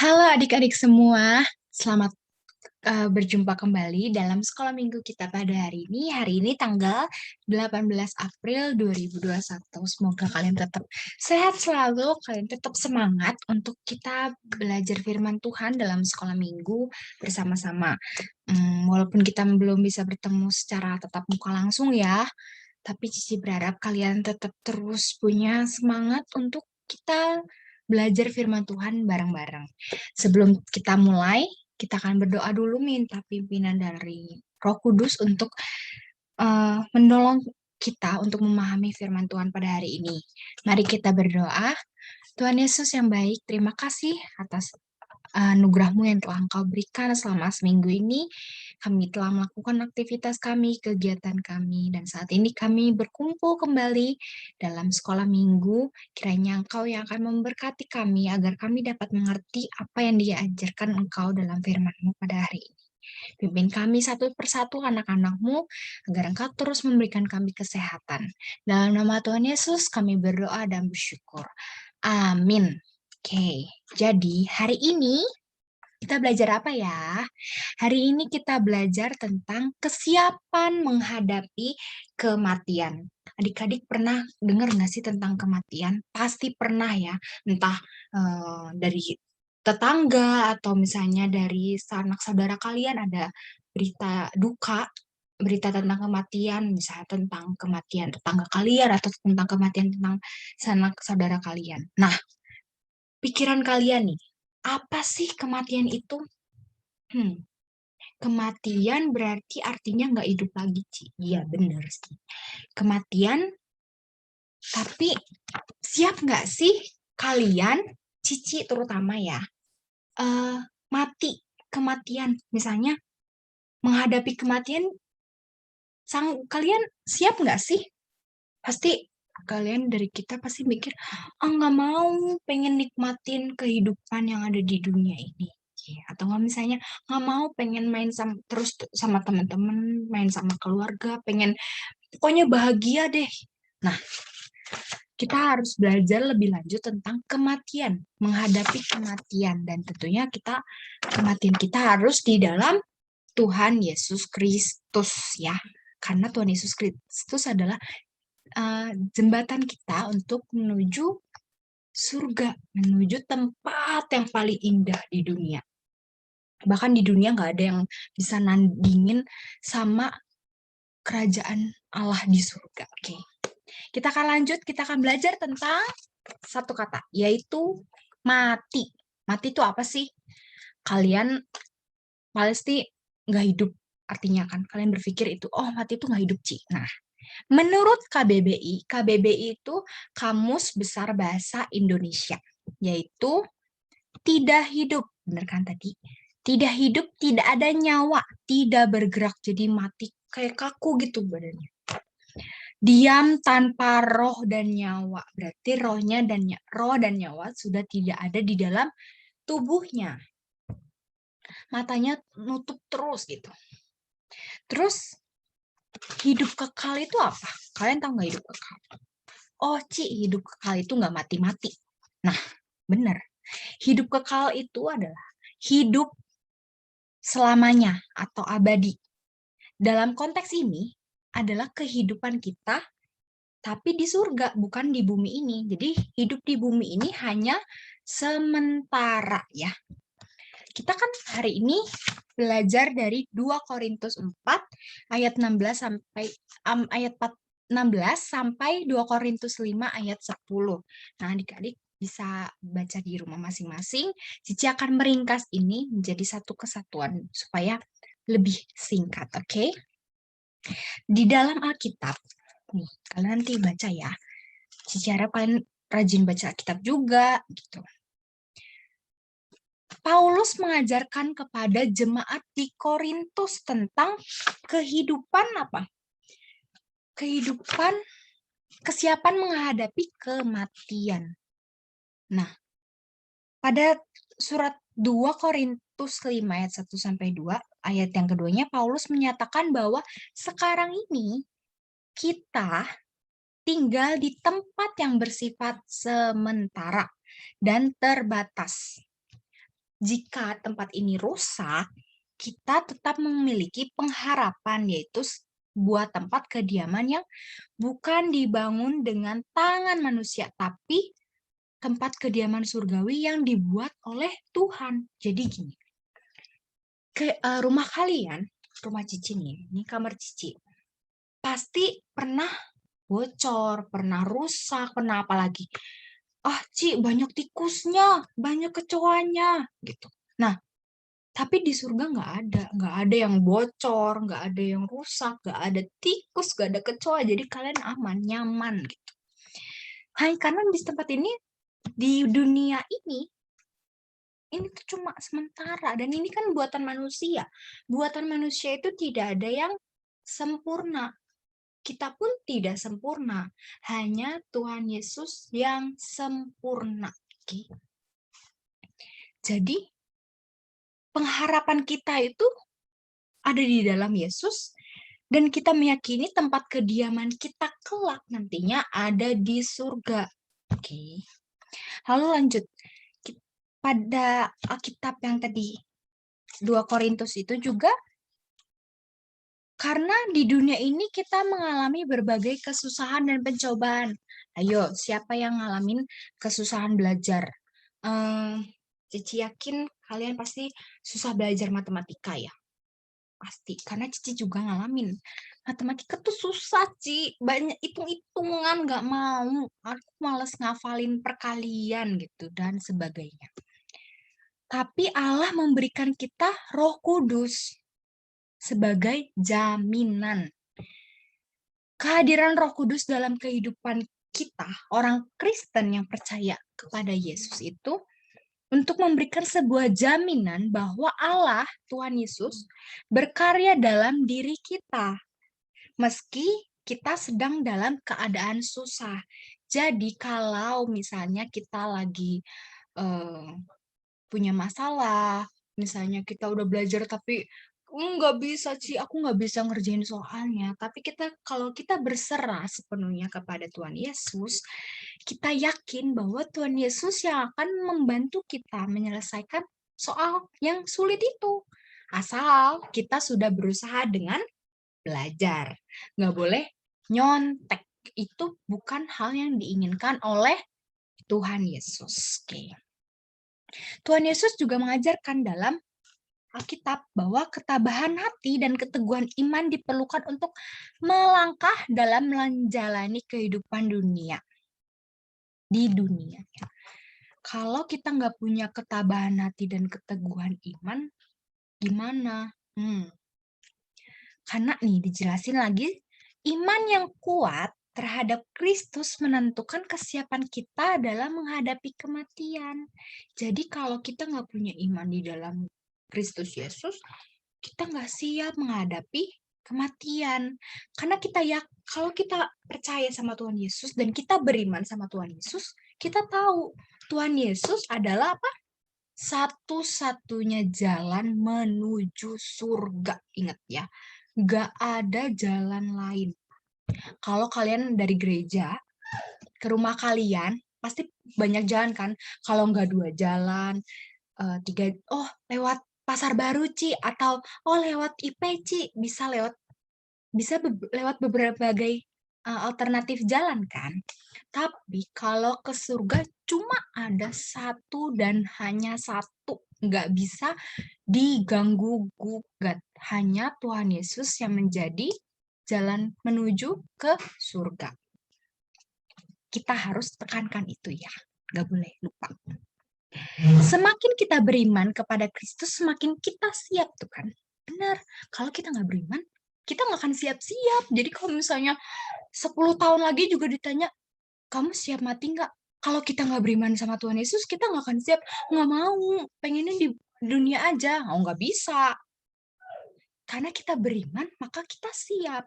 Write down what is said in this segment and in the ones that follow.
Halo adik-adik semua, selamat berjumpa kembali dalam sekolah minggu kita pada hari ini. Hari ini tanggal 18 April 2021. Semoga kalian tetap sehat selalu, kalian tetap semangat untuk kita belajar firman Tuhan dalam sekolah minggu bersama-sama. Walaupun kita belum bisa bertemu secara tatap muka langsung ya, tapi Cici berharap kalian tetap terus punya semangat untuk kita belajar firman Tuhan bareng-bareng. Sebelum kita mulai, kita akan berdoa dulu minta pimpinan dari Roh Kudus untuk menolong kita untuk memahami firman Tuhan pada hari ini. Mari kita berdoa. Tuhan Yesus yang baik, terima kasih atas anugerah-Mu yang telah Engkau berikan selama seminggu ini. Kami telah melakukan aktivitas kami, kegiatan kami, dan saat ini kami berkumpul kembali dalam sekolah minggu. Kiranya Engkau yang akan memberkati kami agar kami dapat mengerti apa yang diajarkan Engkau dalam firman-Mu pada hari ini. Pimpin kami satu persatu anak-anak-Mu agar Engkau terus memberikan kami kesehatan. Dalam nama Tuhan Yesus kami berdoa dan bersyukur. Amin. Oke, jadi hari ini kita belajar apa ya? Hari ini kita belajar tentang kesiapan menghadapi kematian. Adik-adik pernah dengar nggak sih tentang kematian? Pasti pernah ya, entah dari tetangga atau misalnya dari sanak saudara kalian ada berita duka, berita tentang kematian, misalnya tentang kematian tetangga kalian atau tentang kematian tentang sanak saudara kalian. Nah, pikiran kalian nih, apa sih kematian itu? Hmm, Kematian berarti artinya nggak hidup lagi, Ci. Iya, bener sih. Kematian, tapi siap nggak sih kalian, Cici terutama ya, eh mati, kematian. Misalnya, menghadapi kematian, kalian siap nggak sih? Pasti kalian dari kita pasti mikir, nggak mau, pengen nikmatin kehidupan yang ada di dunia ini. Atau nggak misalnya, nggak mau pengen main terus sama teman-teman, main sama keluarga, pengen pokoknya bahagia deh. Nah, kita harus belajar lebih lanjut tentang kematian, menghadapi kematian. Dan tentunya kematian kita harus di dalam Tuhan Yesus Kristus ya. Karena Tuhan Yesus Kristus adalah jembatan kita untuk menuju surga, menuju tempat yang paling indah di dunia. Bahkan di dunia nggak ada yang bisa nandingin sama kerajaan Allah di surga. Oke, kita akan lanjut, kita akan belajar tentang satu kata, yaitu mati. Mati itu apa sih? Kalian pasti nggak hidup, artinya kan kalian berpikir itu, oh mati itu nggak hidup, Ci. Nah, menurut KBBI itu Kamus Besar Bahasa Indonesia, yaitu tidak hidup. Benar kan tadi? Tidak hidup, tidak ada nyawa, tidak bergerak, jadi mati, kayak kaku gitu badannya. Diam tanpa roh dan nyawa, berarti roh dan nyawa sudah tidak ada di dalam tubuhnya. Matanya nutup terus gitu. Terus hidup kekal itu apa? Kalian tahu nggak hidup kekal? Oh, Ci, hidup kekal itu nggak mati-mati. Nah, benar. Hidup kekal itu adalah hidup selamanya atau abadi. Dalam konteks ini adalah kehidupan kita, tapi di surga, bukan di bumi ini. Jadi hidup di bumi ini hanya sementara ya. Kita kan hari ini belajar dari 2 Korintus 4 ayat 16 sampai ayat 16 sampai 2 Korintus 5 ayat 10. Nah, adik-adik bisa baca di rumah masing-masing. Cici akan meringkas ini menjadi satu kesatuan supaya lebih singkat, oke? Di dalam Alkitab, nih, kalian nanti baca ya. Cici harap kalian rajin baca Alkitab juga, gitu. Paulus mengajarkan kepada jemaat di Korintus tentang kehidupan apa? Kehidupan, kesiapan menghadapi kematian. Nah, pada surat 2 Korintus 5 ayat 1 sampai 2, ayat yang keduanya Paulus menyatakan bahwa sekarang ini kita tinggal di tempat yang bersifat sementara. dan terbatas. Jika tempat ini rusak, kita tetap memiliki pengharapan, yaitu sebuah tempat kediaman yang bukan dibangun dengan tangan manusia, tapi tempat kediaman surgawi yang dibuat oleh Tuhan. Jadi gini, rumah kalian, rumah Cici nih, ini kamar Cici, pasti pernah bocor, pernah rusak, pernah apa lagi? Ah, Ci, banyak tikusnya, banyak kecoanya, gitu. Nah, tapi di surga nggak ada yang bocor, nggak ada yang rusak, nggak ada tikus, nggak ada kecoa, jadi kalian aman, nyaman, gitu. Hai, karena di tempat ini, di dunia ini tuh cuma sementara, dan ini kan buatan manusia. Buatan manusia itu tidak ada yang sempurna. Kita pun tidak sempurna, hanya Tuhan Yesus yang sempurna. Oke. Jadi, pengharapan kita itu ada di dalam Yesus, dan kita meyakini tempat kediaman kita kelak nantinya ada di surga. Oke. Lalu lanjut. Pada Alkitab yang tadi, 2 Korintus itu juga, karena di dunia ini kita mengalami berbagai kesusahan dan pencobaan. Ayo, siapa yang ngalamin kesusahan belajar? Cici yakin kalian pasti susah belajar matematika ya? Pasti, karena Cici juga ngalamin. Matematika tuh susah, Ci. Banyak hitung-hitungan, nggak mau. Aku males ngafalin perkalian gitu, dan sebagainya. Tapi Allah memberikan kita Roh Kudus sebagai jaminan. Kehadiran Roh Kudus dalam kehidupan kita, orang Kristen yang percaya kepada Yesus itu, untuk memberikan sebuah jaminan bahwa Allah, Tuhan Yesus, berkarya dalam diri kita, meski kita sedang dalam keadaan susah. Jadi kalau misalnya kita lagi punya masalah, misalnya kita udah belajar tapi nggak bisa Ci, aku nggak bisa ngerjain soalnya. Tapi kalau kita berserah sepenuhnya kepada Tuhan Yesus, kita yakin bahwa Tuhan Yesus yang akan membantu kita menyelesaikan soal yang sulit itu. Asal kita sudah berusaha dengan belajar. Nggak boleh nyontek. Itu bukan hal yang diinginkan oleh Tuhan Yesus. Oke. Tuhan Yesus juga mengajarkan dalam Alkitab bahwa ketabahan hati dan keteguhan iman diperlukan untuk melangkah dalam menjalani kehidupan di dunia. Kalau kita nggak punya ketabahan hati dan keteguhan iman, gimana? Karena nih dijelasin lagi, iman yang kuat terhadap Kristus menentukan kesiapan kita dalam menghadapi kematian. Jadi kalau kita nggak punya iman di dalam Kristus Yesus, kita nggak siap menghadapi kematian. Karena kalau kita percaya sama Tuhan Yesus dan kita beriman sama Tuhan Yesus, kita tahu Tuhan Yesus adalah apa? Satu-satunya jalan menuju surga. Ingat ya, nggak ada jalan lain. Kalau kalian dari gereja ke rumah kalian, pasti banyak jalan kan? Kalau nggak 2 jalan, 3, lewat Pasar Baru, Ci, atau lewat IP, Ci, bisa lewat berbagai alternatif jalan kan. Tapi kalau ke surga cuma ada satu dan hanya satu, nggak bisa diganggu gugat. Hanya Tuhan Yesus yang menjadi jalan menuju ke surga. Kita harus tekankan itu ya, nggak boleh lupa. Semakin kita beriman kepada Kristus, semakin kita siap tuh kan. Benar, kalau kita nggak beriman, kita nggak akan siap-siap. Jadi kalau misalnya 10 tahun lagi juga ditanya, kamu siap mati nggak? Kalau kita nggak beriman sama Tuhan Yesus, kita nggak akan siap. Nggak mau, pengennya di dunia aja. Nggak bisa. Karena kita beriman, maka kita siap.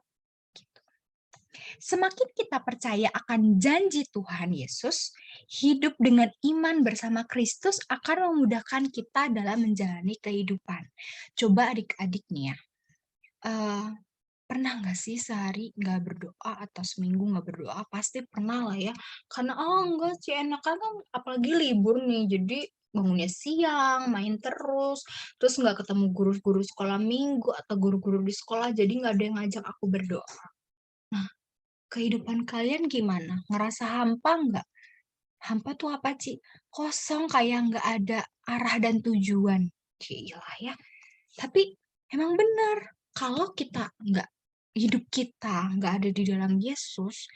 Semakin kita percaya akan janji Tuhan Yesus, hidup dengan iman bersama Kristus akan memudahkan kita dalam menjalani kehidupan. Coba adik-adik nih ya, Pernah nggak sih sehari nggak berdoa atau seminggu nggak berdoa? Pasti pernah lah ya. Karena, enggak sih enakan kan apalagi libur nih, jadi bangunnya siang, main terus nggak ketemu guru-guru sekolah minggu atau guru-guru di sekolah, jadi nggak ada yang ngajak aku berdoa. Nah, kehidupan kalian gimana? Ngerasa hampa nggak? Hampa tuh apa, Ci? Kosong kayak nggak ada arah dan tujuan. Cilah ya. Tapi emang benar, kalau kita hidup kita nggak ada di dalam Yesus,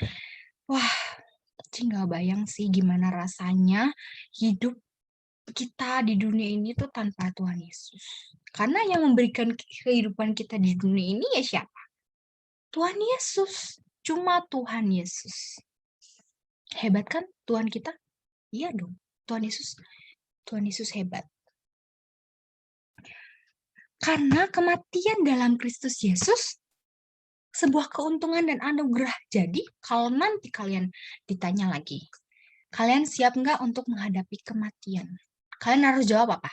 wah, Ci nggak bayang sih gimana rasanya hidup kita di dunia ini tuh tanpa Tuhan Yesus. Karena yang memberikan kehidupan kita di dunia ini ya siapa? Tuhan Yesus. Cuma Tuhan Yesus. Hebat kan Tuhan kita? Iya dong. Tuhan Yesus hebat. Karena kematian dalam Kristus Yesus sebuah keuntungan dan anugerah. Jadi, kalau nanti kalian ditanya lagi, kalian siap nggak untuk menghadapi kematian? Kalian harus jawab apa?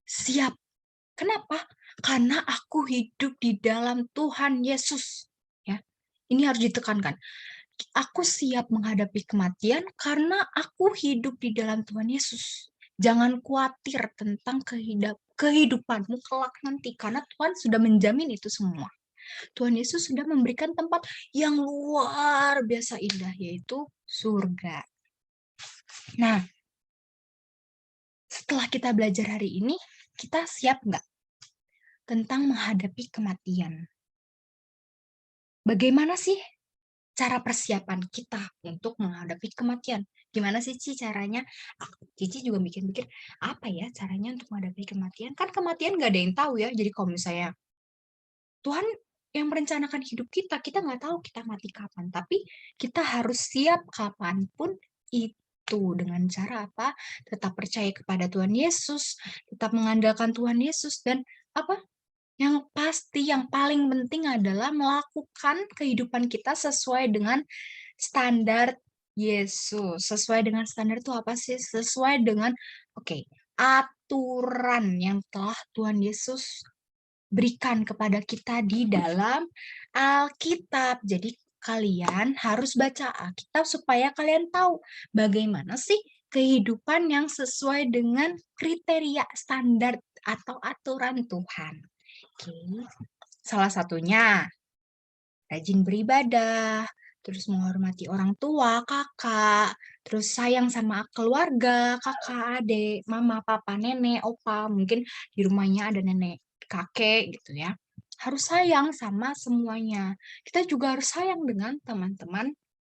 Siap. Kenapa? Karena aku hidup di dalam Tuhan Yesus. Ya, ini harus ditekankan. Aku siap menghadapi kematian karena aku hidup di dalam Tuhan Yesus. Jangan khawatir tentang kehidupanmu kelak nanti, karena Tuhan sudah menjamin itu semua. Tuhan Yesus sudah memberikan tempat yang luar biasa indah, yaitu surga. Nah, setelah kita belajar hari ini, kita siap nggak tentang menghadapi kematian? Bagaimana sih cara persiapan kita untuk menghadapi kematian? Gimana sih, Ci, caranya? Cici juga mikir-mikir, apa ya caranya untuk menghadapi kematian? Kan kematian nggak ada yang tahu ya. Jadi kalau misalnya Tuhan yang merencanakan hidup kita, kita nggak tahu kita mati kapan. Tapi kita harus siap kapanpun itu. Dengan cara apa? Tetap percaya kepada Tuhan Yesus, tetap mengandalkan Tuhan Yesus, dan apa? Yang pasti, yang paling penting adalah melakukan kehidupan kita sesuai dengan standar Yesus. Sesuai dengan standar itu apa sih? Sesuai dengan, aturan yang telah Tuhan Yesus berikan kepada kita di dalam Alkitab. Jadi kalian harus baca Alkitab supaya kalian tahu bagaimana sih kehidupan yang sesuai dengan kriteria standar atau aturan Tuhan. Oke. Salah satunya rajin beribadah, terus menghormati orang tua, kakak, terus sayang sama keluarga, kakak, adik, mama, papa, nenek, opa, mungkin di rumahnya ada nenek, kakek gitu ya. Harus sayang sama semuanya. Kita juga harus sayang dengan teman-teman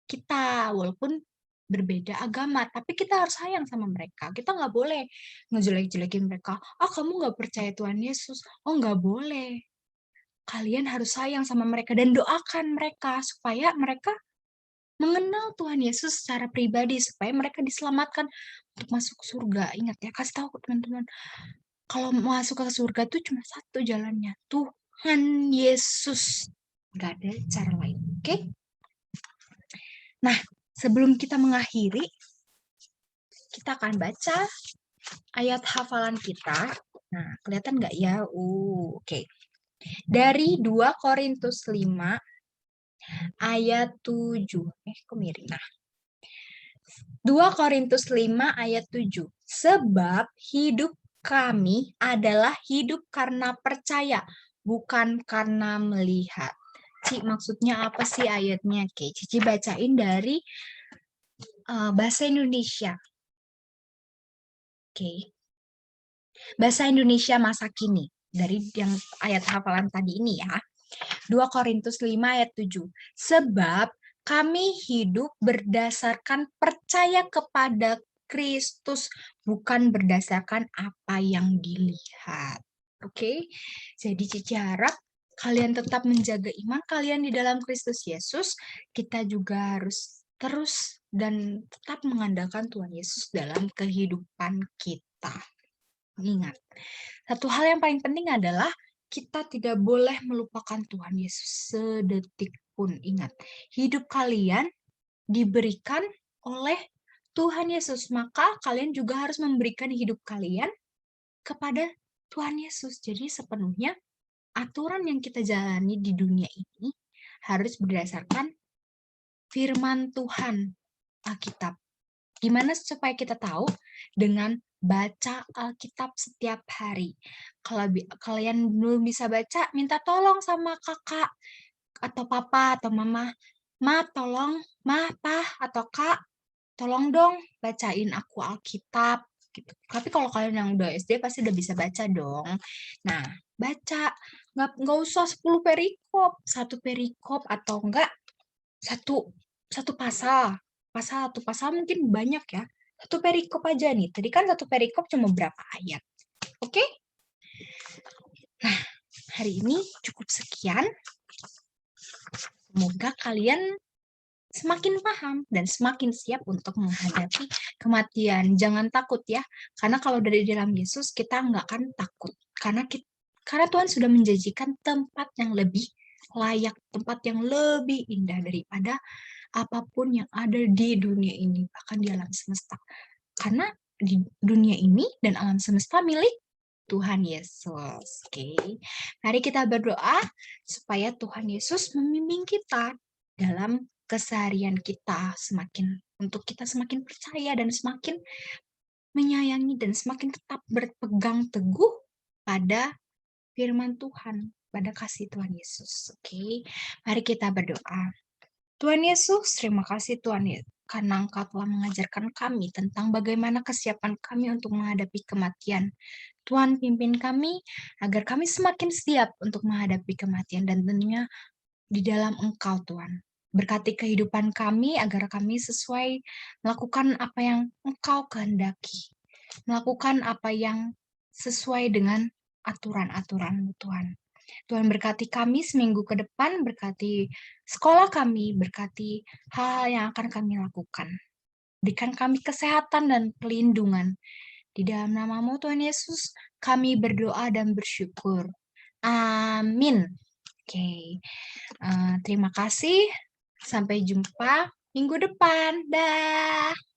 kita, walaupun berbeda agama, tapi kita harus sayang sama mereka. Kita nggak boleh ngejelek-jelekin mereka. Kamu nggak percaya Tuhan Yesus. Oh, nggak boleh. Kalian harus sayang sama mereka dan doakan mereka supaya mereka mengenal Tuhan Yesus secara pribadi, supaya mereka diselamatkan untuk masuk surga. Ingat ya, kasih tahu teman-teman, kalau masuk ke surga itu cuma satu jalannya, Tuhan Yesus. Nggak ada cara lain, oke? Nah, sebelum kita mengakhiri, kita akan baca ayat hafalan kita. Nah, kelihatan nggak ya? Oke. Dari 2 Korintus 5 ayat 7. Kok mirip? Nah, 2 Korintus 5 ayat 7. Sebab hidup kami adalah hidup karena percaya, bukan karena melihat. Ci, maksudnya apa sih ayatnya? Oke, Cici bacain dari bahasa Indonesia. Oke. Bahasa Indonesia masa kini. Dari yang ayat hafalan tadi ini ya. 2 Korintus 5 ayat 7. Sebab kami hidup berdasarkan percaya kepada Kristus, bukan berdasarkan apa yang dilihat. Oke, jadi Cici harap kalian tetap menjaga iman kalian di dalam Kristus Yesus. Kita juga harus terus dan tetap mengandalkan Tuhan Yesus dalam kehidupan kita. Ingat, satu hal yang paling penting adalah kita tidak boleh melupakan Tuhan Yesus sedetik pun. Ingat, hidup kalian diberikan oleh Tuhan Yesus, maka kalian juga harus memberikan hidup kalian kepada Tuhan Yesus. Jadi sepenuhnya aturan yang kita jalani di dunia ini harus berdasarkan firman Tuhan, Alkitab. Gimana supaya kita tahu? Dengan baca Alkitab setiap hari. Kalau kalian belum bisa baca, minta tolong sama kakak atau papa atau mama. Ma, tolong, ma, pa, atau kak, tolong dong bacain aku Alkitab. Gitu. Tapi kalau kalian yang udah SD pasti udah bisa baca dong. Nah, baca. Nggak usah 10 perikop. Satu perikop atau enggak satu pasal. Satu pasal mungkin banyak ya. Satu perikop aja nih. Tadi kan satu perikop cuma berapa ayat. Oke? Nah, hari ini cukup sekian. Semoga kalian semakin paham dan semakin siap untuk menghadapi kematian. Jangan takut ya, karena kalau dari dalam Yesus kita nggak akan takut. Karena Tuhan sudah menjanjikan tempat yang lebih layak, tempat yang lebih indah daripada apapun yang ada di dunia ini, bahkan di alam semesta. Karena di dunia ini dan alam semesta milik Tuhan Yesus. Oke. Mari kita berdoa supaya Tuhan Yesus membimbing kita dalam keseharian kita untuk kita semakin percaya dan semakin menyayangi dan semakin tetap berpegang teguh pada firman Tuhan, pada kasih Tuhan Yesus. Oke. Mari kita berdoa. Tuhan Yesus, terima kasih Tuhan karena Engkau telah mengajarkan kami tentang bagaimana kesiapan kami untuk menghadapi kematian. Tuhan pimpin kami agar kami semakin siap untuk menghadapi kematian dan tentunya di dalam Engkau Tuhan. Berkati kehidupan kami agar kami sesuai melakukan apa yang Engkau kehendaki. Melakukan apa yang sesuai dengan aturan-aturan Tuhan. Tuhan berkati kami seminggu ke depan, berkati sekolah kami, berkati hal-hal yang akan kami lakukan. Berikan kami kesehatan dan pelindungan. Di dalam namamu Tuhan Yesus, kami berdoa dan bersyukur. Amin. Oke, terima kasih. Sampai jumpa minggu depan. Dah.